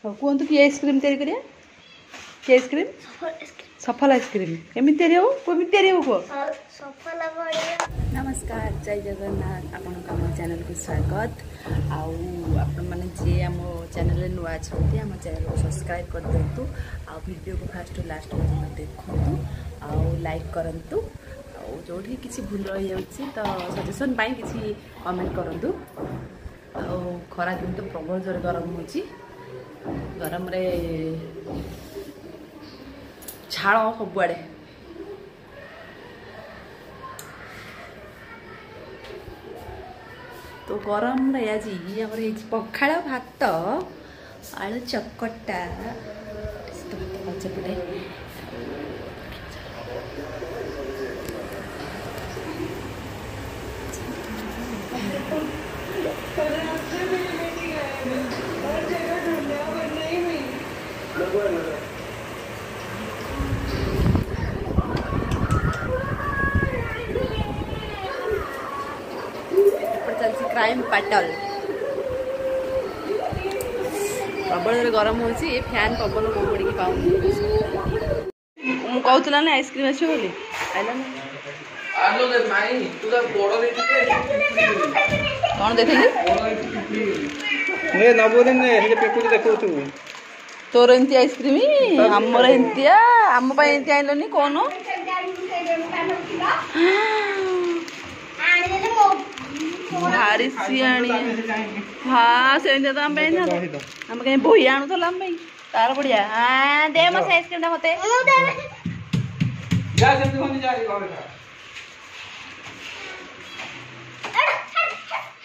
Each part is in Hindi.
हाँ कहतु कि आइसक्रीम तैयारी करिया कि आइसक्रीम सफल आइसक्रीम केमी तैयारी हो केमी तैयारी हो सफल नमस्कार जय जगन्नाथ आपण आम चैनल को स्वागत आपण मैंने जी आम चैनल नुआ अच्छा आम चैनल को सब्सक्राइब कर दिंतु आ वीडियो को फास्ट लास्ट पर्यटन देखु लाइक करंतु जो किसी भूल रही जाऊँगी तो सजेसन किसी कमेंट करूँ खरा दिन तो प्रबल जोर गरम हो गरम रे झाड़ सबुआड़े तो गरम रे आज आमर पखाड़ भात आलू चकटा पचपटे क्राइम पाटल प्रबल गरम हो फैन पवन को पड़ी पाऊँ कहला ना आइसक्रीम अच्छे बोली कौन देखी तोर एमती आइसक्रीम आमर एमतिया आम एमती आइलनी कौन भारी सियाणी हाँ से तो आम आम कहीं बोही आणुला आम तार बढ़िया हाँ दे मत आइसक्रीम टा मते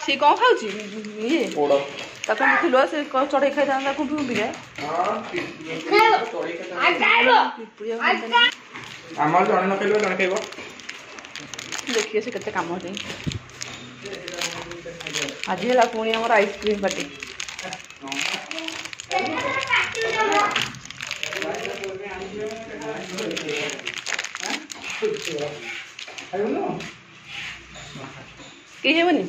सी कौन खाऊ ये मुखिलुआ से चढ़े खाई था कुंभी देखिए से केते काम आज है पुणी आम आइसक्रीम पार्टी कहीं हेबनी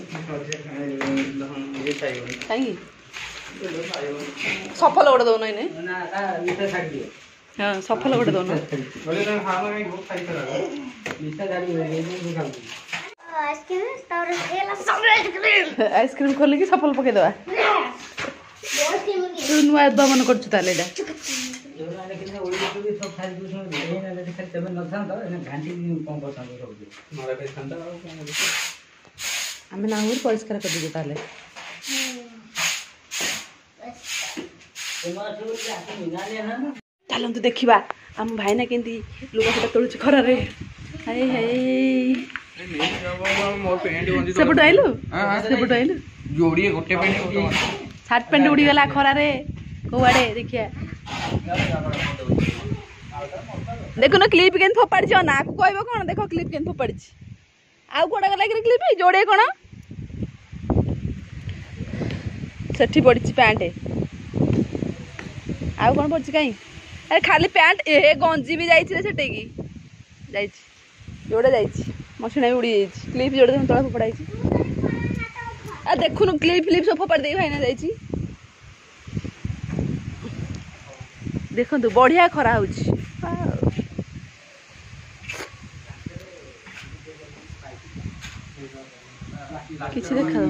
कहीं सफल गोटे दौन इने हाँ सफल गोटे दौन आइसक्रीम खोल कि सफल पकई दवा तू नुआ दमन कर आम ना परिष्कार कर दीजिए ताले चलतु देखा आम भाईना केंती लुगापटा तोलुच खरार सेपटू आइलु सेपटू आइलु जोड़ी गोटे सार्ट पैंट उड़ी गला खरारे कौआड़े देखिए देखो ना क्लिप के फोपाड़ी ना को कहब कौन देख क्लिप के फोपाड़ी आउ कौन लगे क्लिप जोड़े कौन सेठी पड़ी पैंट आउ कौन पड़ी कहीं अरे खाली पैंट ए गंजी भी जाइए जोड़े जाइए मशीन भी उड़ी जाइए क्लिप जोड़े तला फोपड़ा आ देखुन क्लिप फ्लिप सब फोपाड़ी दे भाईना जाइए देखु बढ़िया खरा हो किसी देखा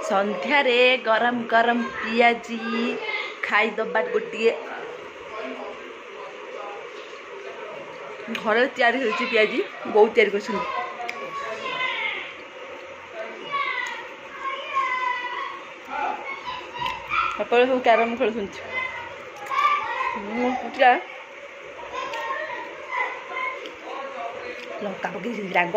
संध्यारे गरम गरम पियाजी खाईदबा गोटे घर तैयारी होती पियाजी बहुत तैयारी कर सब क्यारम खेल लंका पकई राग